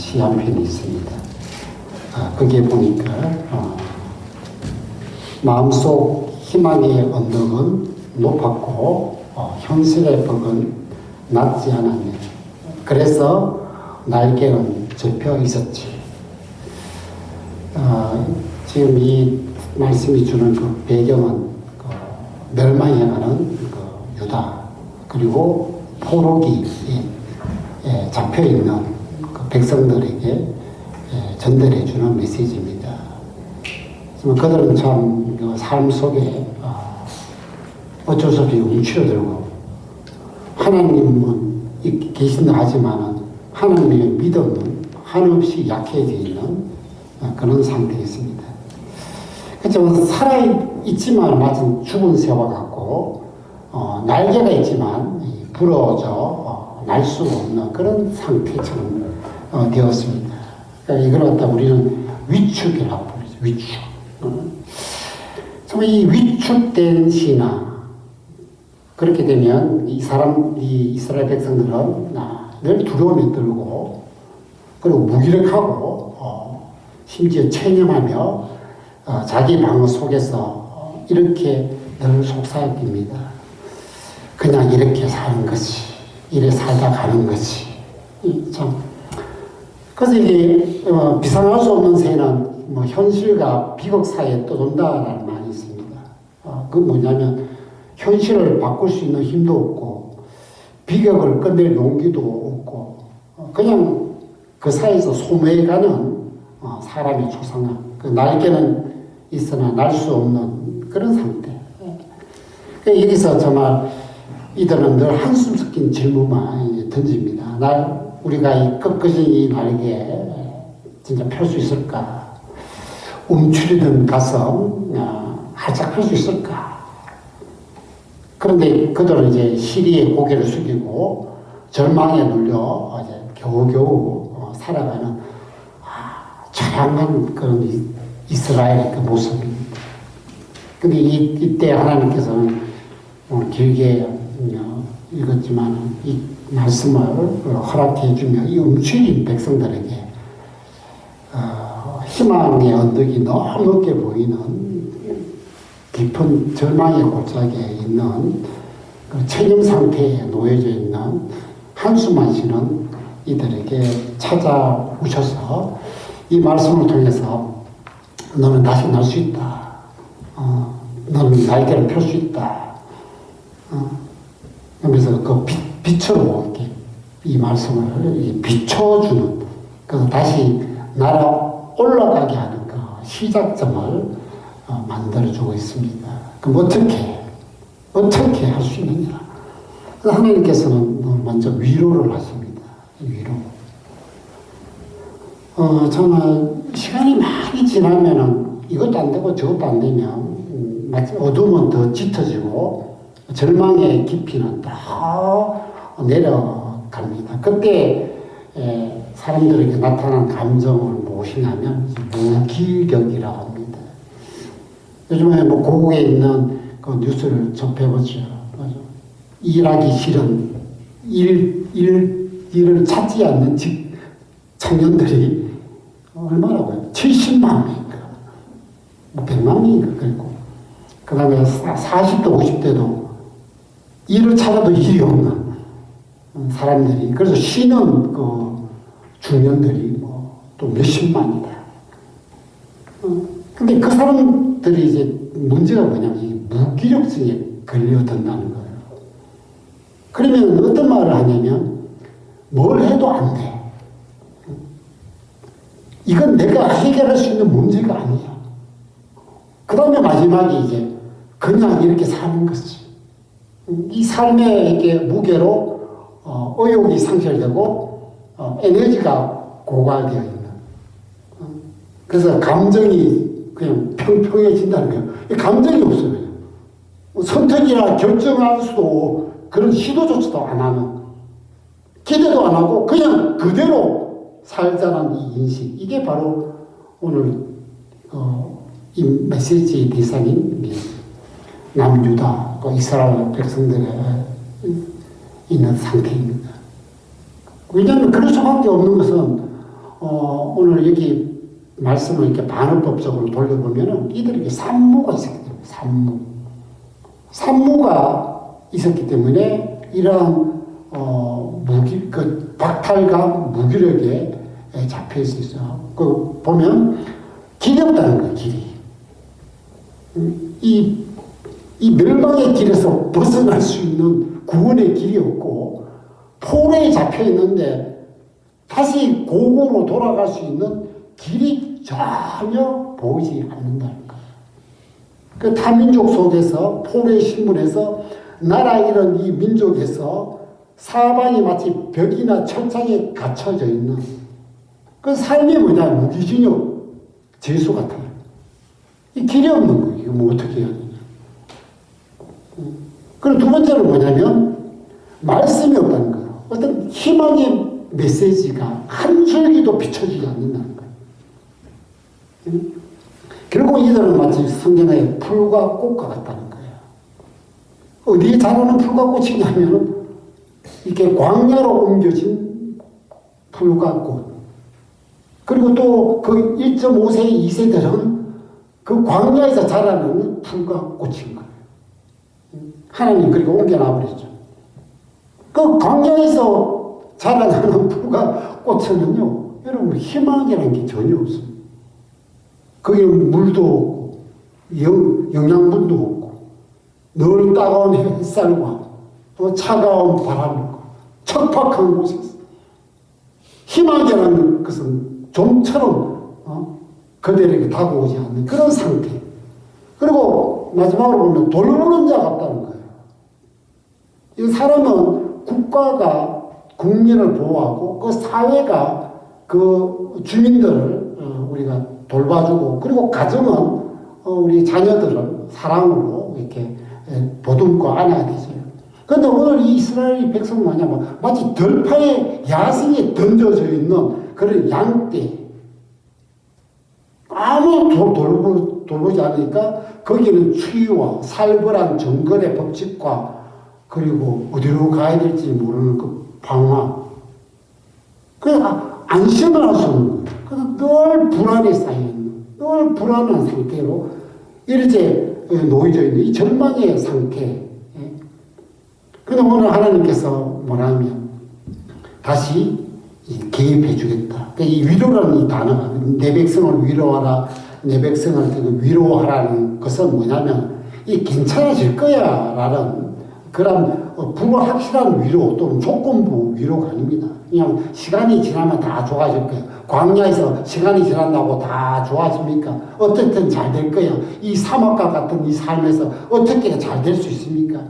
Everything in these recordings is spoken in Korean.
시 한 편이 있습니다. 거기에 보니까 마음속 희망의 언덕은 높았고 현실의 벽은 낮지 않았네. 그래서 날개는 접혀 있었지. 지금 이 말씀이 주는 그 배경은 멸망해 가는 유다, 그리고 포로기에 잡혀 있는 그 백성들에게 전달해 주는 메시지입니다. 그들은 참 삶 속에 어쩔 수 없이 움츠러들고 하나님은 계신다 하지만은 하나님의 믿음은 한없이 약해져 있는 그런 상태에 있습니다. 그렇죠. 살아있지만 마치 죽은 새와 같고 날개가 있지만 부러져 날 수 없는 그런 상태처럼 되었습니다. 그러니까 이걸 갖다 우리는 위축이라고 부르죠. 위축. 정말 이 위축된 신앙, 그렇게 되면 이 이스라엘 백성들은 늘 두려움에 떨고, 그리고 무기력하고, 심지어 체념하며, 자기 방어 속에서 이렇게 늘 속삭입니다. 그냥 이렇게 사는 것이, 이래 살다 가는 것이. 참. 그래서 이게, 비상할 수 없는 새는 현실과 비극 사이에 떠돈다라는 말이 있습니다. 그건 뭐냐면, 현실을 바꿀 수 있는 힘도 없고, 비극을 끝낼 용기도 없고, 그냥 그 사이에서 소매가는 사람의 초상화. 그 날개는 있으나 날 수 없는 그런 상태. 여기서 정말 이들은 늘 한숨 섞인 질문만 던집니다. 우리가 이 꺾어진 이 날개 진짜 펼 수 있을까? 움츠리던 가슴 활짝 펼 수 있을까? 그런데 그들은 이제 시리에 고개를 숙이고 절망에 눌려 이제 겨우겨우 살아가는 처량한 그런 이스라엘의 그 모습입니다. 근데 이때 하나님께서는 길게 읽었지만 이 말씀을 허락해 주며 이 움츠린 백성들에게 희망의 언덕이 너무 높게 보이는 깊은 절망의 골짜기에 있는 그 체념 상태에 놓여져 있는 한숨만 쉬는 이들에게 찾아오셔서 이 말씀을 통해서 너는 다시 날 수 있다. 너는 날개를 펼 수 있다. 그래서 그 빛으로 이렇게 이 말씀을 비춰주는, 그래서 다시 날아 올라가게 하는 그 시작점을 만들어주고 있습니다. 그럼 어떻게 할 수 있느냐? 하나님께서는 먼저 위로를 하십니다. 위로. 정말 시간이 많이 지나면은 이것도 안 되고 저것도 안 되면 마치 어둠은 더 짙어지고 절망의 깊이는 더 내려갑니다. 그때 사람들에게 나타난 감정을 무엇이냐면 무기력이라고 합니다. 요즘에 고국에 있는 그 뉴스를 접해보죠. 일하기 싫은 일을 찾지 않는 청년들이 얼마라고요? 70만 명인가, 100만 명인가, 그리고 그 다음에 40대, 50대도 일을 찾아도 일이 없는 사람들이, 그래서 쉬는 그 중년들이 또 몇십만이다. 근데 그 사람들이 이제 문제가 뭐냐면 이 무기력증에 걸려든다는 거예요. 그러면 어떤 말을 하냐면 뭘 해도 안 돼. 이건 내가 해결할 수 있는 문제가 아니야. 그 다음에 마지막에 이제 그냥 이렇게 사는 것이. 이 삶의 이렇게 무게로 의욕이 상실되고 에너지가 고갈되어 있는. 그래서 감정이 그냥 평평해진다는 거예요. 감정이 없어요. 선택이나 결정할 수도 그런 시도조차도 안 하는, 기대도 안 하고 그냥 그대로 살자는 이 인식, 이게 바로 오늘 이 메시지의 대상인 남유다, 이스라엘 백성들의 있는 상태입니다. 왜냐하면 그럴 수밖에 없는 것은 오늘 여기 말씀을 이렇게 반어법적으로 돌려보면은 이들에게 산무가 있었기 때문에, 산무가 있었기 때문에 이러한 박탈감, 무기력에 잡혀 있어요. 그 보면 길이 없다는 거예요, 길이. 이 멸망의 길에서 벗어날 수 있는 구원의 길이 없고 포로에 잡혀 있는데 다시 고국으로 돌아갈 수 있는 길이 전혀 보이지 않는다는 거예요. 그 타민족 속에서 포로의 신분에서 나라 이런 이 민족에서 사방이 마치 벽이나 철창에 갇혀져 있는 그 삶이 뭐냐, 무기징역 죄수 같아요. 이 길이 없는 거예요. 이거 뭐 어떻게 해야 되냐. 그리고 두 번째는 뭐냐면 말씀이 없다는 거예요. 어떤 희망의 메시지가 한 줄기도 비춰지지 않는다는 거예요. 결국 이들은 마치 성경의 풀과 꽃과 같다는 거예요. 어디에 자라는 풀과 꽃이냐면 이렇게 광야로 옮겨진 풀과 꽃. 그리고 또 그 1.5세, 2세들은 그 광야에서 자라는 풀과 꽃인 거예요. 하나님 그리고 옮겨놔버렸죠. 그 광야에서 자라나는 풀과 꽃은요, 여러분 희망이라는 게 전혀 없습니다. 거기는 물도 없고 영양분도 없고 늘 따가운 햇살과 또 차가운 바람과 척박한 곳에서 희망이라는 것은 좀처럼 그들에게 다가오지 않는 그런 상태. 그리고 마지막으로 보면 돌보는 자 같다는 거예요. 이 사람은 국가가 국민을 보호하고 그 사회가 그 주민들을 우리가 돌봐주고 그리고 가정은 우리 자녀들을 사랑으로 이렇게 보듬고 안아야 되죠. 그런데 오늘 이 이스라엘 백성은 뭐냐면 마치 들판에 야생에 던져져 있는 그런 양떼. 아무 돌보지 않으니까 거기는 추위와 살벌한 정글의 법칙과 그리고 어디로 가야 될지 모르는 그 방황. 그래서 안심을 할 수 없는 거예요. 그래서 늘 불안에 쌓여있는, 늘 불안한 상태로 이렇게 놓여져 있는 이 절망의 상태. 그런데 오늘 하나님께서 뭐라면 다시 개입해 주겠다. 그러니까 이 위로라는 이 단어가 내 백성을 위로하라, 내 백성을 위로하라는 것은 뭐냐면 이 괜찮아질 거야 라는 그런 불확실한 위로 또는 조건부 위로가 아닙니다. 그냥 시간이 지나면 다 좋아질 거예요. 광야에서 시간이 지난다고 다 좋아집니까? 어떻든 잘 될 거예요. 이 사막과 같은 이 삶에서 어떻게 잘 될 수 있습니까?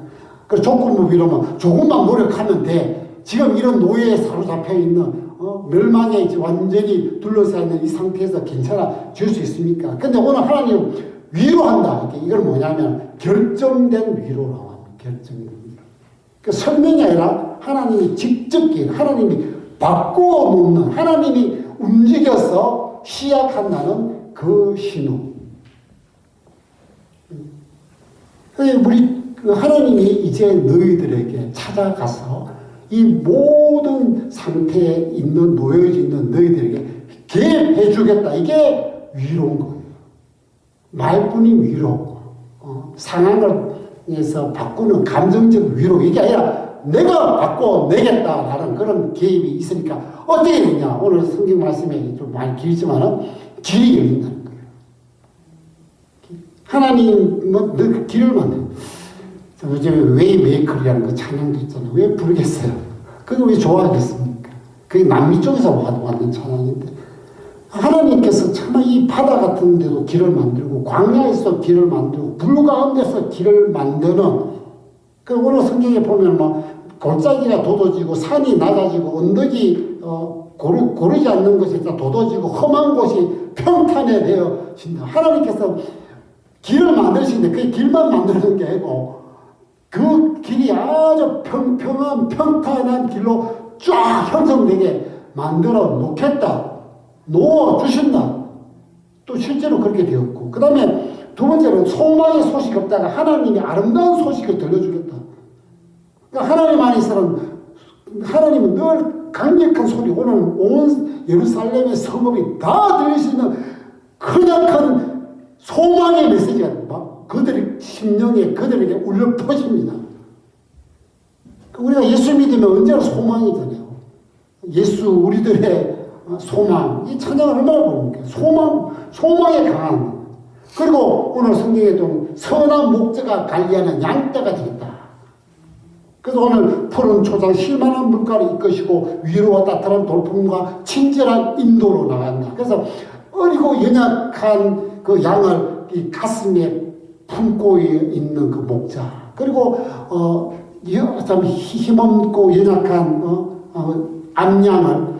그 조건부 위로면 조금만 노력하면 돼. 지금 이런 노예에 사로잡혀 있는 멸망에 완전히 둘러싸여 있는 이 상태에서 괜찮아 줄 수 있습니까? 근데 오늘 하나님 위로한다. 이걸 뭐냐면 결정된 위로라고 합니다. 결정된 위로. 그 설명이 아니라 하나님이 직접 하나님이 바꾸어 놓는, 하나님이 움직여서 시작한다는 그 신호. 우리 하나님이 이제 너희들에게 찾아가서 이 모든 상태에 있는, 놓여져 있는 너희들에게 개입해 주겠다. 이게 위로인 거예요. 말뿐인 위로. 상황에서 바꾸는 감정적 위로. 이게 아니라 내가 바꿔내겠다라는 그런 개입이 있으니까 어떻게 되냐. 오늘 성경 말씀에 좀 많이 길지만은 길이 열린다는 거예요. 하나님은 늘 길을 만들어요. 요즘에 웨이메이커라는 그 찬양도 있잖아요. 왜 부르겠어요? 그거 왜 좋아하겠습니까? 그게 남미 쪽에서 왔는 찬양인데 하나님께서 참 이 바다 같은 데도 길을 만들고 광야에서 길을 만들고 불 가운데서 길을 만드는 그 오늘 성경에 보면 막 골짜기가 돋아지고 산이 낮아지고 언덕이 고르지 않는 것이 돋아지고 험한 곳이 평탄해 되어진다. 하나님께서 길을 만드시는데 그 길만 만드는 게 아니고 그 길이 아주 평평한 평탄한 길로 쫙 형성되게 만들어 놓겠다. 놓아주신다. 또 실제로 그렇게 되었고 그 다음에 두 번째로 소망의 소식이 없다가 하나님이 아름다운 소식을 들려주겠다. 그러니까 하나님 안에서는 하나님은 늘 강력한 소리, 오늘 온 예루살렘의 성읍이 다 들릴 수 있는 크나큰 소망의 메시지가 막 그들의 심령에 그들에게 울려 퍼집니다. 우리가 예수 믿으면 언제나 소망이잖아요. 예수 우리들의 소망, 이 찬양을 얼마나 부릅니까? 소망에 강한. 그리고 오늘 성경에도 선한 목자가 관리하는 양떼가 되겠다. 그래서 오늘 푸른 초장 쉴만한 물가를 이끄시고 위로와 따뜻한 돌풍과 친절한 인도로 나간다. 그래서 어리고 연약한 그 양을 이 가슴에 품고 있는 그 목자. 그리고 참 힘없고 연약한 암양을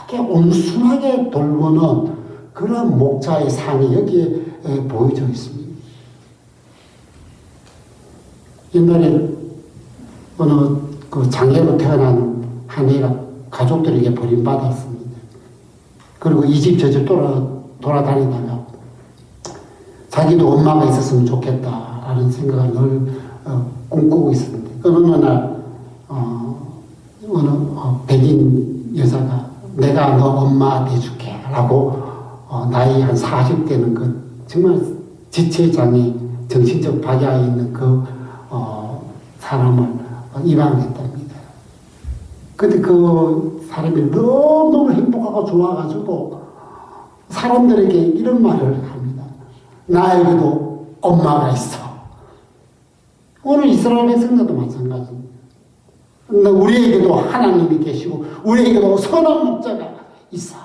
이렇게 온순하게 돌보는 그런 목자의 상이 여기에 보여져 있습니다. 옛날에 어느 그 장애로 태어난 한 애가 가족들에게 버림받았습니다. 그리고 이 집 저 집 돌아다니다가 자기도 엄마가 있었으면 좋겠다라는 생각을 늘 꿈꾸고 있었는데 어느 날 어느 백인 여자가 내가 너 엄마 돼줄게 라고 나이 한 40대는 그 정말 지체장애 정신적 박약이 있는 그 사람을 입양했답니다. 근데 그 사람이 너무너무 행복하고 좋아가지고 사람들에게 이런 말을 합니다. 나에게도 엄마가 있어. 오늘 이스라엘 백성들도 마찬가지입니다. 우리에게도 하나님이 계시고 우리에게도 선한 목자가 있어.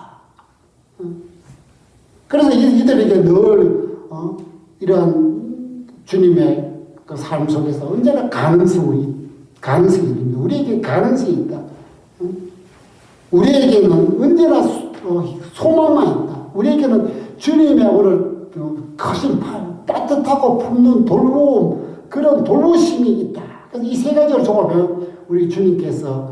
그래서 이들에게 늘 이러한 주님의 그 삶 속에서 언제나 가능성이 있습니다. 우리에게 가능성이 있다. 우리에게는 언제나 소망만 있다. 우리에게는 주님의 오늘 크신 팔, 따뜻하고 품는 돌보움, 그런 돌보심이 있다. 그래서 이 세 가지를 종합하면 우리 주님께서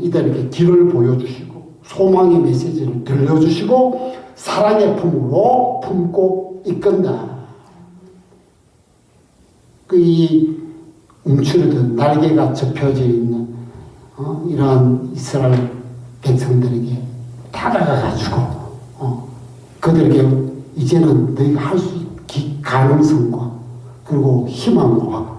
이들에게 길을 보여주시고 소망의 메시지를 들려주시고 사랑의 품으로 품고 이끈다. 이 움츠러든 날개가 접혀져 있는 이러한 이스라엘 백성들에게 다가가가지고 그들에게 이제는 너희가 할 수 있는 가능성과 그리고 희망과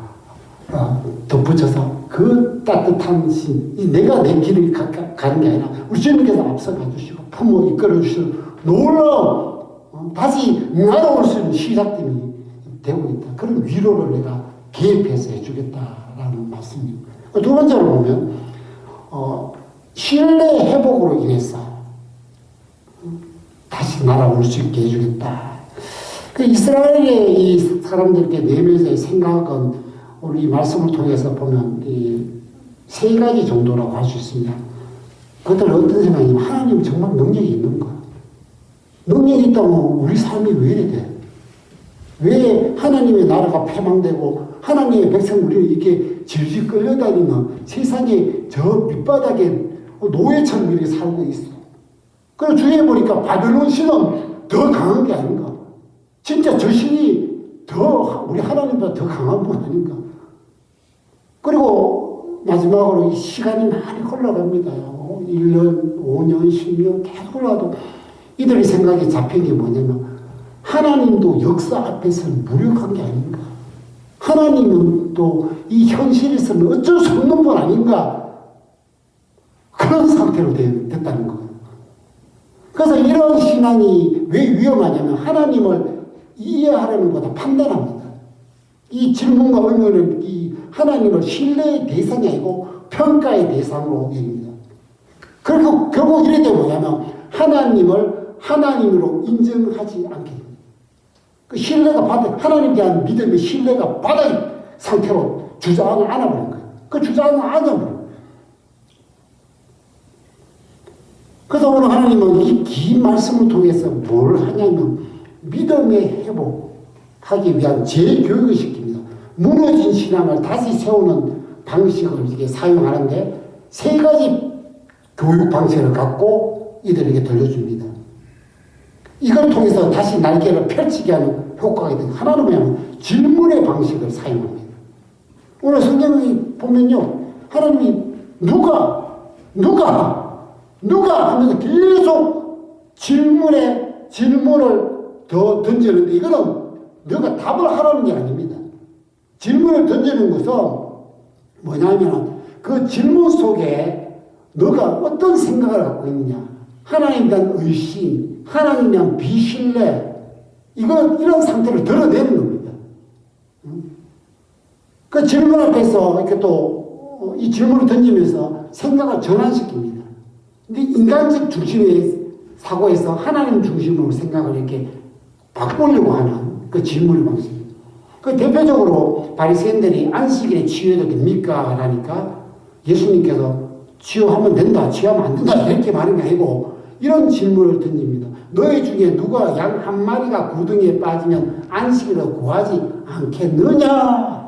덧붙여서 그 따뜻한 신, 내가 내 길을 가는 게 아니라 우리 주님께서 앞서가 주시고 품어 이끌어 주시는 놀라운 다시 날아올 수 있는 시작점이 되고 있다. 그런 위로를 내가 계획해서 해주겠다라는 말씀입니다. 두 번째로 보면 신뢰 회복으로 인해서 다시 날아올 수 있게 해주겠다. 그 이스라엘의 이 사람들께 내면의 생각은 오늘 이 말씀을 통해서 보면 이 세 가지 정도라고 할 수 있습니다. 그들은 어떤 생각이냐면 하나님 정말 능력이 있는 거야. 능력이 있다면 우리 삶이 왜 이래 돼? 왜 하나님의 나라가 패망되고 하나님의 백성 우리는 이렇게 질질 끌려다니는 세상의 저 밑바닥에 노예처럼 이렇게 살고 있어. 그래서 주위에 보니까 바벨론 신은 더 강한 게 아닌가. 진짜 저 신이 더 우리 하나님보다 더 강한 분 아닌가. 그리고 마지막으로 이 시간이 많이 흘러갑니다. 1년, 5년, 10년 계속 흘러도 이들의 생각이 잡힌 게 뭐냐면 하나님도 역사 앞에서는 무력한 게 아닌가. 하나님은 또 이 현실에서는 어쩔 수 없는 분 아닌가. 그런 상태로 됐다는 거예요. 그래서 이런 신앙이 왜 위험하냐면 하나님을 이해하려는 것보다 판단합니다. 이 질문과 의문은 이 하나님을 신뢰의 대상이 아니고 평가의 대상으로 여깁니다. 그리고 결국 이렇게 뭐냐면 하나님을 하나님으로 인정하지 않게 됩니다. 그 신뢰가 하나님에 대한 믿음의 신뢰가 바닥 상태로 주저앉아 안아버린 거예요. 그 주저앉아 안아버린 거예요. 그래서 오늘 하나님은 이 긴 말씀을 통해서 뭘 하냐면 믿음의 회복하기 위한 재교육을 시킵니다. 무너진 신앙을 다시 세우는 방식을 이렇게 사용하는데 세 가지 교육 방식을 갖고 이들에게 들려줍니다. 이걸 통해서 다시 날개를 펼치게 하는 효과가 있는 하나는 질문의 방식을 사용합니다. 오늘 성경에 보면요. 하나님이 누가 누가 하면서 계속 질문을 더 던지는데 이거는 너가 답을 하라는 게 아닙니다. 질문을 던지는 것은 뭐냐면 그 질문 속에 너가 어떤 생각을 갖고 있느냐. 하나님에 대한 의심, 하나님에 대한 비신뢰, 이런 상태를 드러내는 겁니다. 그 질문 앞에서 이렇게 또 이 질문을 던지면서 생각을 전환시킵니다. 근데 인간적 중심의 사고에서 하나님 중심으로 생각을 이렇게 바꾸려고 하는 그 질문의 방식. 그 대표적으로 바리새인들이 안식일에 치유해도 됩니까? 라니까 예수님께서 치유하면 된다, 치유하면 안 된다 이렇게 말하는 게 아니고 이런 질문을 던집니다. 너희 중에 누가 양 한 마리가 구덩이에 빠지면 안식일을 구하지 않겠느냐?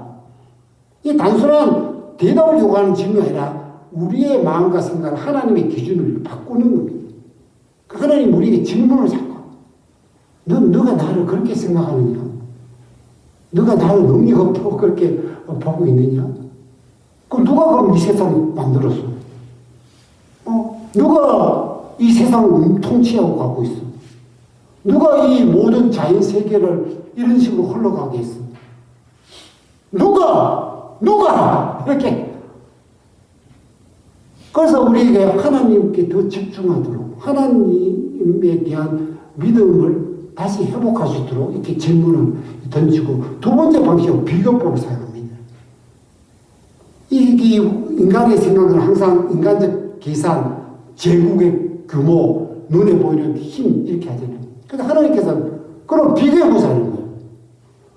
이 단순한 대답을 요구하는 질문이 아니라 우리의 마음과 생각을 하나님의 기준을 바꾸는 겁니다. 하나님 우리에게 질문을 자꾸 너가 나를 그렇게 생각하느냐? 너가 나를 능력 없다고 그렇게 보고 있느냐? 그럼 누가 그럼 이 세상을 만들었어? 누가 이 세상을 통치하고 가고 있어? 누가 이 모든 자연 세계를 이런 식으로 흘러가게 했어? 누가 이렇게. 그래서 우리에게 하나님께 더 집중하도록 하나님에 대한 믿음을 다시 회복할 수 있도록 이렇게 질문을 던지고 두 번째 방식은 비교법을 사용합니다. 이 인간의 생각은 항상 인간적 계산, 제국의 규모, 눈에 보이는 힘 이렇게 하잖아요. 그래서 하나님께서는 그럼 비교해보자 하는 거예요.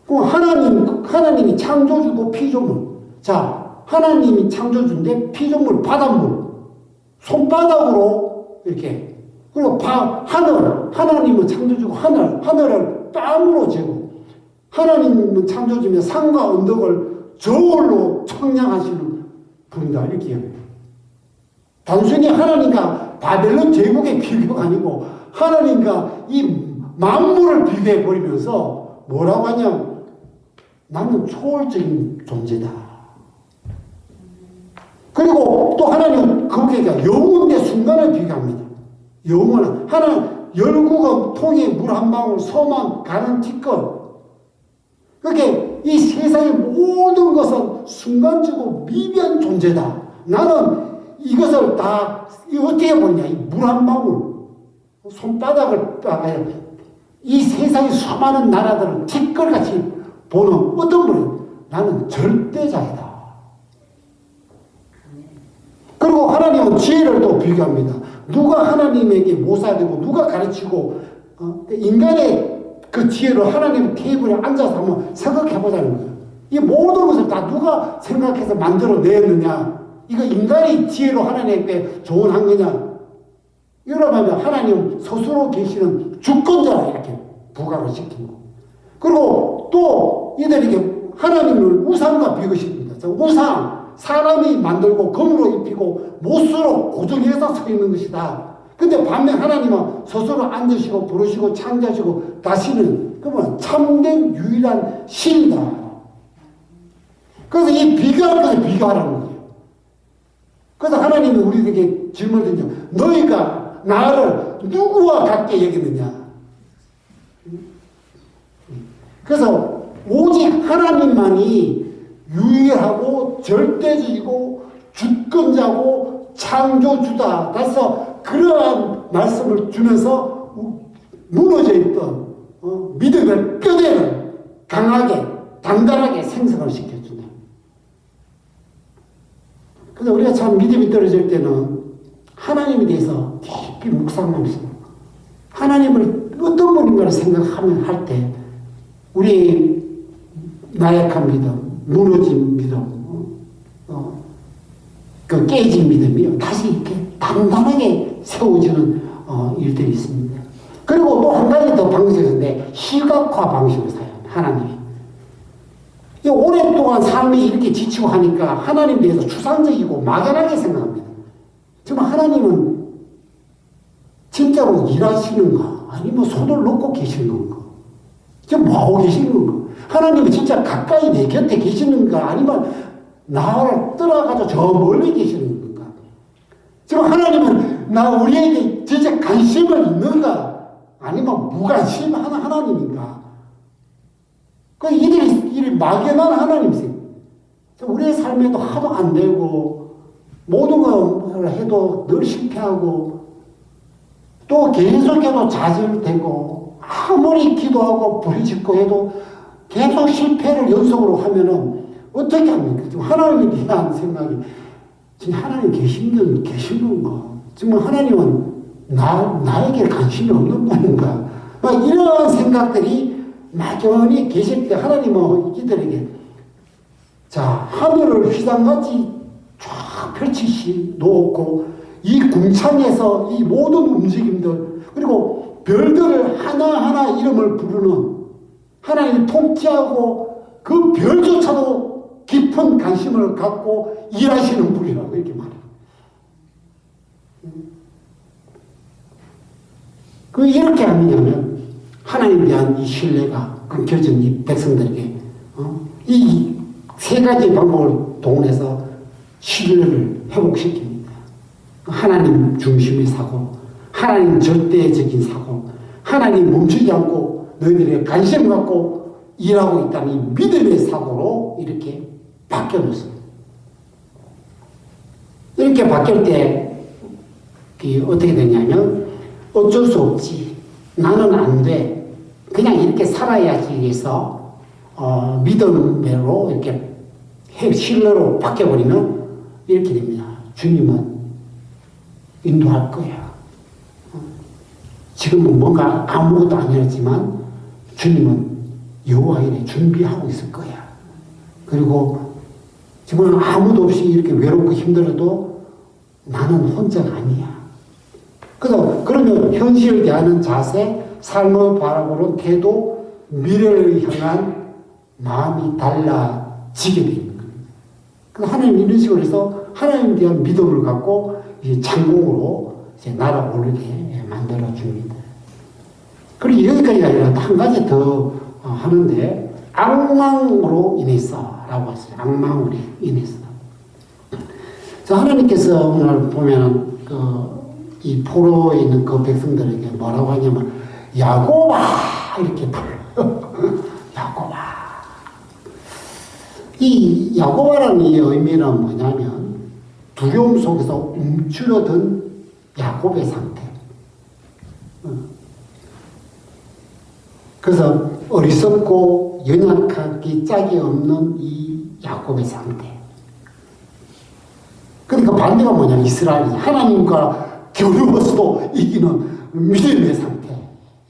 그럼 하나님이 창조주고 피조물. 자, 하나님이 창조주인데 피조물, 바닷물. 손바닥으로 이렇게. 그리고 하나님은 창조주고 하늘을 땀으로 재고. 하나님은 창조주면 산과 언덕을 저울로 청량하시는 분이다. 이렇게 해요. 단순히 하나님과 바벨론 제국의 비교가 아니고 하나님과 이 만물을 비교해버리면서 뭐라고 하냐면 나는 초월적인 존재다. 그리고 또 하나님은 거기에 영혼 대 순간을 비교합니다. 영혼은 열국은 통에 물 한 방울, 소만 가는 티끌. 그렇게 이 세상의 모든 것은 순간적으로 미비한 존재다. 나는 이것을 다 어떻게 보냐? 이 물 한 방울, 손바닥을 이 세상의 수많은 나라들을 티끌같이 보는 어떤 분은 나는 절대자이다. 그리고 하나님은 지혜를 또 비교합니다. 누가 하나님에게 모사되고 누가 가르치고 인간의 그 지혜를 하나님 테이블에 앉아서 한번 생각해보자는 거예요. 이 모든 것을 다 누가 생각해서 만들어내었느냐. 이거 인간의 지혜로 하나님께 조언한 거냐. 이러면 하나님 스스로 계시는 주권자라 이렇게 부각을 시킨 거. 그리고 또 이들에게 하나님을 우상과 비교시킵니다. 우상. 사람이 만들고 검으로 입히고 못으로 고정해서 서 있는 것이다. 근데 반면 하나님은 스스로 앉으시고 부르시고 창조하시고 다시는 그러면 참된 유일한 신이다. 그래서 이 비교하는 것을 비교하라는 거예요. 그래서 하나님이 우리에게 질문을 던져 너희가 나를 누구와 같게 여기느냐. 그래서 오직 하나님만이 유일하고 절대적이고 주권자고 창조주다. 그래서 그러한 말씀을 주면서 무너져 있던 믿음을 뼈대를 강하게 단단하게 생성을 시켜준다. 그래서 우리가 참 믿음이 떨어질 때는 하나님에 대해서 깊이 묵상하면서 하나님을 어떤 분인가를 생각하면 할 때 우리 나약한 믿음, 무너진 믿음, 그 깨진 믿음이요. 다시 이렇게 단단하게 세워지는 일들이 있습니다. 그리고 또 한 가지 더 방식이 있는데 시각화 방식을 사용합니다. 하나님이. 오랫동안 삶이 이렇게 지치고 하니까 하나님에 대해서 추상적이고 막연하게 생각합니다. 정말 하나님은 진짜로 일하시는가? 아니면 손을 놓고 계시는 건가? 지금 뭐하고 계시는 건가? 하나님이 진짜 가까이 내 곁에 계시는가? 아니면 나를 떠나가지고 저 멀리 계시는 건가? 지금 하나님은 우리에게 진짜 관심은 있는가? 아니면 무관심 하나님인가? 이들이 막연한 하나님이세요. 우리의 삶에도 하도 안 되고, 모든 걸 해도 늘 실패하고, 또 계속해도 좌절되고, 아무리 기도하고 부르짖고 해도 계속 실패를 연속으로 하면은 어떻게 합니까? 지금 하나님에 대한 생각이, 지금 하나님 계신 건가? 지금 하나님은 나에게 관심이 없는 건가? 막 이런 생각들이 막연히 계실 때 하나님은 이들에게 자, 하늘을 휘장같이 쫙 펼치시 놓고 이 궁창에서 이 모든 움직임들 그리고 별들을 하나하나 이름을 부르는 하나님이 통치하고 그 별조차도 깊은 관심을 갖고 일하시는 분이라고 이렇게 말해요. 이렇게 하면 하나님에 대한 이 신뢰가 끊겨진 이 백성들에게 이 세 가지 방법을 동원해서 신뢰를 회복시킵니다. 하나님 중심의 사고, 하나님 절대적인 사고, 하나님 멈추지 않고 너희들의 관심을 갖고 일하고 있다는 이 믿음의 사고로 이렇게 바뀌어졌습니다. 이렇게 바뀔 때 어떻게 되냐면 어쩔 수 없지. 나는 안 돼. 그냥 이렇게 살아야지 해서 믿음으로 이렇게 신뢰로 바뀌어버리면 이렇게 됩니다. 주님은 인도할 거야. 지금은 뭔가 아무것도 아니었지만 주님은 여호와 일에 준비하고 있을 거야. 그리고 지금 아무도 없이 이렇게 외롭고 힘들어도 나는 혼자가 아니야. 그래서 그러면 현실을 대하는 자세, 삶을 바라보는 태도, 미래를 향한 마음이 달라지게 됩니다. 하나님 이런 식으로 해서 하나님에 대한 믿음을 갖고 이제 창공으로 이제 날아오르게 만들어 줍니다. 그리고 여기까지가 아니라 한 가지 더 하는데 악망으로 인해서라고 했어요. 악망으로 인해서. 하나님께서 오늘 보면은 이 포로에 있는 그 백성들에게 뭐라고 하냐면 야곱아 이렇게 불러요. 야곱아. 이 야곱아라는 이 의미는 뭐냐면 두려움 속에서 움츠러든 야곱의 상태. 그래서 어리석고 연약하기 짝이 없는 이 야곱의 상태. 그러니까 반대가 뭐냐? 이스라엘이 하나님과 겨루어서도 이기는 믿음의 상태.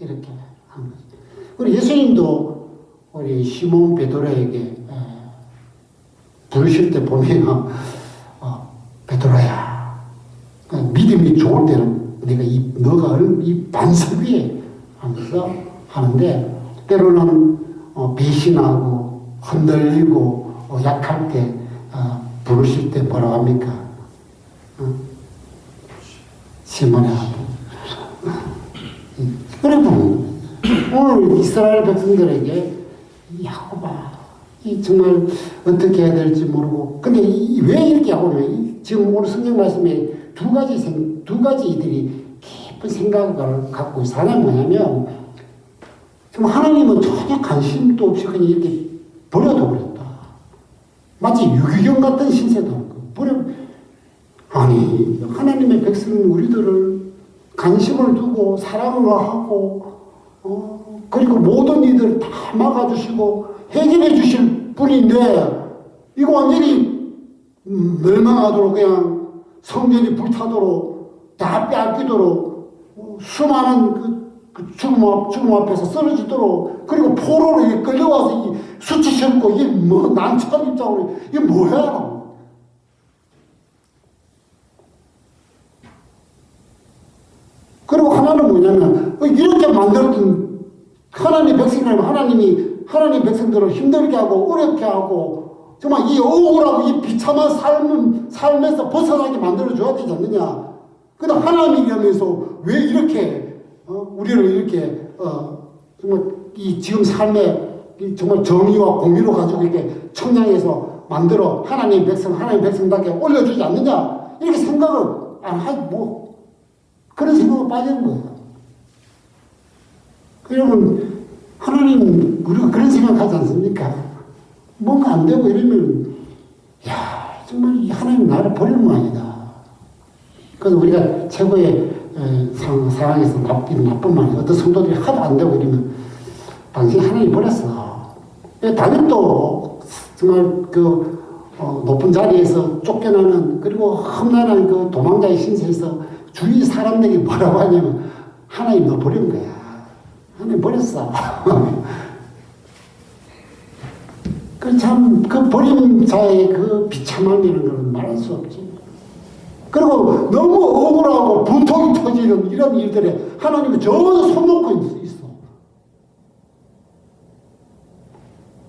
이렇게 한 거죠. 그리고 예수님도 우리 시몬 베드로에게 부르실 때 보면 베드로야 믿음이 좋을 때는 내가 너가 이 반석 위에 하면서 하는데 때로는 배신하고 흔들리고 약할 때 부르실 때 뭐라고 합니까? 시몬아. 그리고 오늘 이스라엘 백성들에게 야곱아 정말 어떻게 해야 될지 모르고 근데 왜 이렇게 야곱이 지금 오늘 성경 말씀에 두 가지 이들이 깊은 생각을 갖고 있어요. 하나는 뭐냐면 지금 하나님은 전혀 관심도 없이 그냥 이렇게 버려둬버렸다. 마치 유기견 같은 신세도 아니 하나님의 백성 우리들을 관심을 두고 사랑을 하고 그리고 모든 일들을 다 막아주시고 해결해 주실 분인데 이거 완전히 멸망하도록 그냥 성전이 불타도록 다 빼앗기도록 수많은 죽음 앞에서 쓰러지도록 그리고 포로로 끌려와서 수치심고 이게 난처한 입장으로 이게 뭐야? 그리고 하나는 뭐냐면 이렇게 만들었던 하나님의 백성이라면 하나님 백성들을 힘들게 하고 어렵게 하고 정말 이 억울하고 이 비참한 삶에서 벗어나게 만들어줘야 되지 않느냐. 근데 하나님이라면서 왜 이렇게 우리를 이렇게 정말 이 지금 삶에 정말 정의와 공의로 가지고 이렇게 청량해서 만들어 하나님 백성답게 올려주지 않느냐 이렇게 생각을 뭐, 그런 생각에 빠지는 거예요. 그러면 하나님, 우리가 그런 생각하지 않습니까? 뭔가 안 되고 이러면, 야, 정말 하나님 나를 버리는 거 아니다. 그래서 우리가 최고의 상황에서 나쁜 말이 어떤 성도들이 하도 안 되고 이러면, 당신 하나님 버렸어. 다윗도 정말 높은 자리에서 쫓겨나는, 그리고 험난한 그 도망자의 신세에서 주위 사람들이 뭐라고 하냐면, 하나님 너 버린 거야. 하나님 버렸어. 그 버린 자의 그 비참함이라는 것은 말할 수 없지. 그리고 너무 억울하고 분통이 터지는 이런 일들에 하나님은 전혀 손 놓고 있어.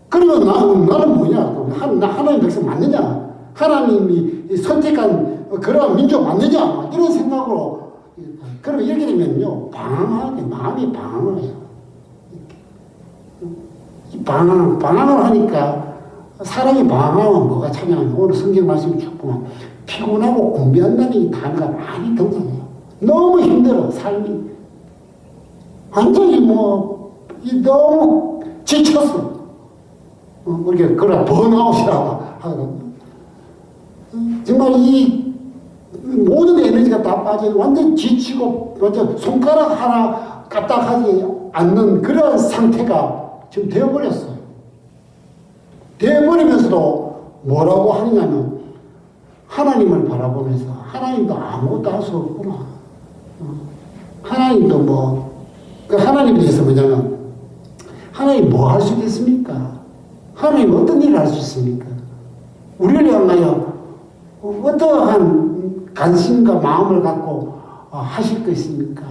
그러면 나는 뭐냐? 하나님 백성 맞느냐? 하나님이 선택한 그러한 민족 맞느냐? 이런 생각으로. 그러면 이렇게 되면요, 마음이 방황을 해요. 방황을 하니까, 사람이 방황하면 뭐가 참여하면, 오늘 성경 말씀 쭉 보면, 피곤하고 공비한다는 이 단어가 많이 등장해요. 너무 힘들어, 삶이. 완전히 너무 지쳤어. 우리가 그걸 번아웃이라고 하거든요. 정말 이 모든 에너지가 다 빠져 완전 지치고 완전 손가락 하나 까딱하지 않는 그런 상태가 지금 되어버렸어요. 되어버리면서도 뭐라고 하느냐면 하나님을 바라보면서 하나님도 아무것도 할 수 없구나. 하나님도 그 하나님에 대해서 뭐냐면 하나님 뭐 할 수 있겠습니까? 하나님 어떤 일을 할 수 있습니까? 우리를 향하여 어떠한 관심과 마음을 갖고 하실 것입니까?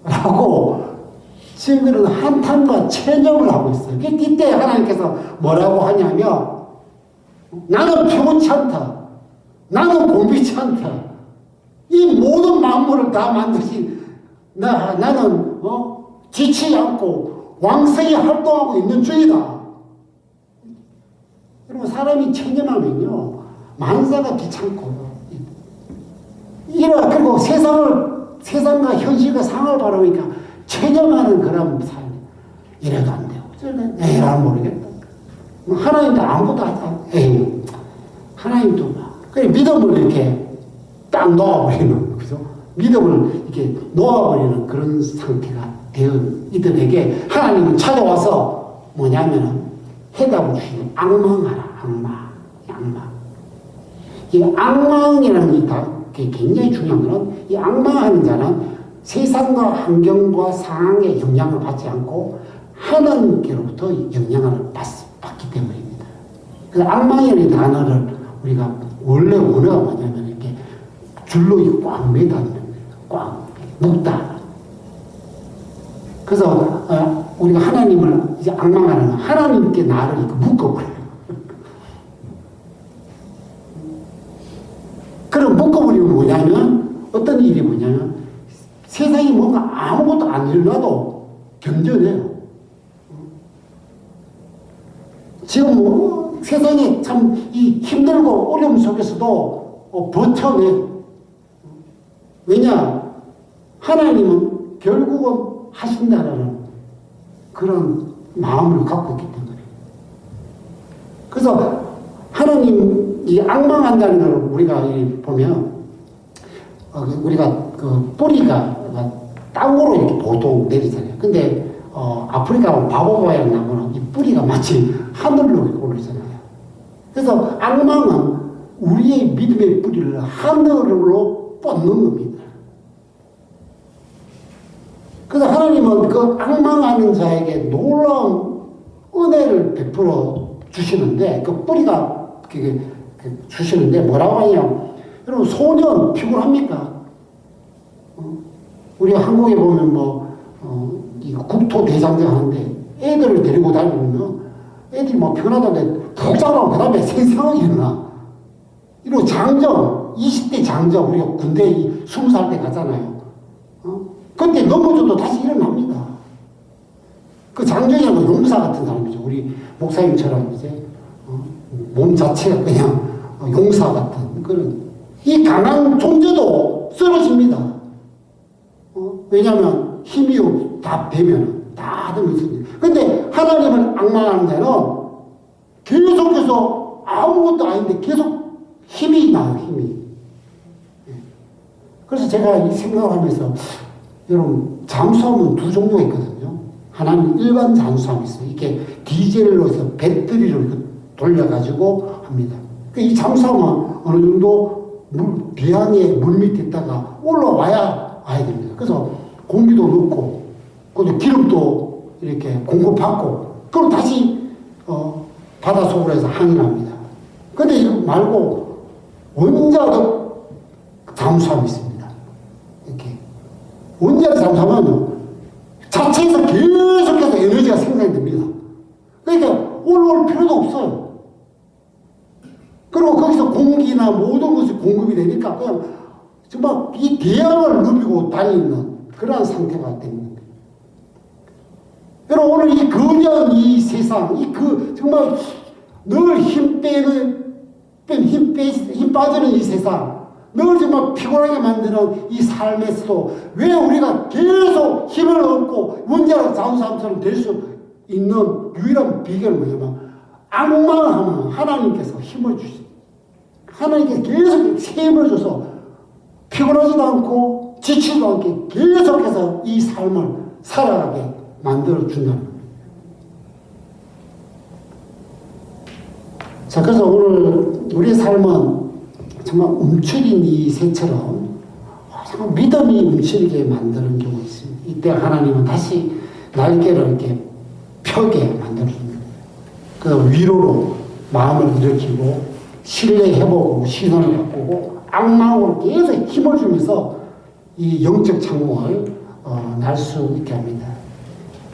라고 지금은 한탄과 체념을 하고 있어요. 이때 하나님께서 뭐라고 하냐면 나는 평온치 않다. 나는 공비치 않다. 이 모든 만물을 다 만드신 나는 지치지 않고 왕성히 활동하고 있는 중이다. 그리고 사람이 체념하면요, 만사가 귀찮고, 그리고 세상과 현실과 상을 바라보니까 체념하는 그런 삶. 이래도 안 되고, 저래도 난 모르겠다. 하나님도 아무것도 하지 않아. 하나님도 그래, 믿음을 이렇게 딱 놓아버리는, 그죠? 믿음을 이렇게 놓아버리는 그런 상태가 되은 이들에게 하나님은 찾아와서 뭐냐면은 해답을 주시는 악망하라, 악망. 이 악망이라는 게 굉장히 중요한 것은 이 악망하는 자는 세상과 환경과 상황에 영향을 받지 않고 하나님께로부터 영향을 받기 때문입니다. 그래서 악망이라는 단어를 우리가 원래 원어가 뭐냐면 이렇게 줄로 꽉 매다는 꽉 묶다. 그래서 우리가 하나님을 이제 악망하는 하나님께 나를 이렇게 묶어버려요. 그럼 묶어버리면 뭐냐면 어떤 일이 뭐냐면 세상에 뭔가 아무것도 안 일어나도 견뎌내요. 지금 세상에 참 이 힘들고 어려움 속에서도 버텨내요. 왜냐? 하나님은 결국은 하신다라는 그런 마음을 갖고 있기 때문에. 그래서 하나님이 악망한다는 걸 우리가 보면, 우리가 그 뿌리가 땅으로 이렇게 보통 내리잖아요. 근데 아프리카 바보바이라는 나무는 이 뿌리가 마치 하늘로 오르잖아요. 그래서 악망은 우리의 믿음의 뿌리를 하늘로 뻗는 겁니다. 그래서 하나님은 그 악망하는 자에게 놀라운 은혜를 베풀어 주시는데, 그 뿌리가 주시는데 뭐라고 하냐? 여러분, 소년 피곤합니까? 우리가 한국에 보면 국토대장정 하는데 애들을 데리고 다니면 애들이 피곤하다는데 푹 자고 그 다음에 생생하게 일어나. 이러고 장정, 20대 장정, 우리가 군대 20살 때 가잖아요. 그때 넘어져도 다시 일어납니다. 그 장정이라는 용사 같은 사람이죠. 우리 목사님처럼 이제 몸 자체가 그냥 용사 같은 그런 이 강한 존재도 쓰러집니다. 왜냐하면 힘이 다 되면 다 되면 있습니다. 근데 하나님을 악망하는 자는 계속해서 아무것도 아닌데 계속 힘이 나요, 힘이. 그래서 제가 이 생각을 하면서, 여러분, 잠수함은 두 종류가 있거든요. 하나는 일반 잠수함이 있어요. 이게 디젤로 해서 배터리를 돌려가지고 합니다. 이 잠수함은 어느 정도 배양의 물 밑에 있다가 올라와야 됩니다. 그래서 공기도 넣고, 그리고 기름도 이렇게 공급받고, 그럼 다시, 바닷속으로 해서 항해를 합니다. 근데 이거 말고, 원자력 잠수함이 있습니다. 이렇게. 원자력 잠수함은 자체에서 계속해서 에너지가 생산이 됩니다. 그러니까 올라올 필요도 없어요. 그리고 거기서 공기나 모든 것이 공급이 되니까 그냥 정말 이 대양을 누비고 다니는 그러한 상태가 됩니다. 여러분, 오늘 이 거대한 이 세상, 정말 늘 힘 빠지는 이 세상, 늘 정말 피곤하게 만드는 이 삶에서도 왜 우리가 계속 힘을 얻고 원자력 잠수함처럼 될 수 있는 유일한 비결은 뭐냐면, 악망하면 하나님께서 힘을 주시. 하나님께서 계속 힘을 줘서 피곤하지도 않고 지치지도 않게 계속해서 이 삶을 살아가게 만들어 준다는 겁니다. 자, 그래서 오늘 우리의 삶은 정말 움츠린 이 새처럼 정말 믿음이 움츠리게 만드는 경우가 있습니다. 이때 하나님은 다시 날개를 이렇게 펴게 만들어줍니다. 그 위로로 마음을 일으키고 신뢰해보고 시선을 바꾸고 악망으로 계속 힘을 주면서 이 영적 창문을 날 수 있게 합니다.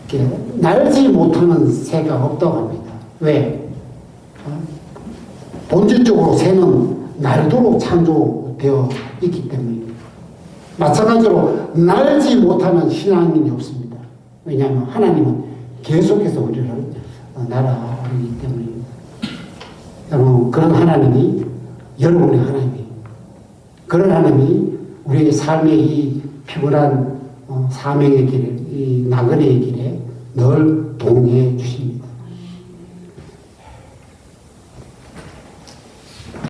이렇게 날지 못하는 새가 없다고 합니다. 왜? 본질적으로 새는 날도록 창조되어 있기 때문입니다. 마찬가지로 날지 못하는 신앙인이 없습니다. 왜냐하면 하나님은 계속해서 우리를 날아오기 때문입니다. 여러분, 그런 하나님이 여러분의 하나님이, 그런 하나님이 우리의 삶의 이 피곤한 사명의 길에, 이 나그네의 길에 늘 동행해 주십니다.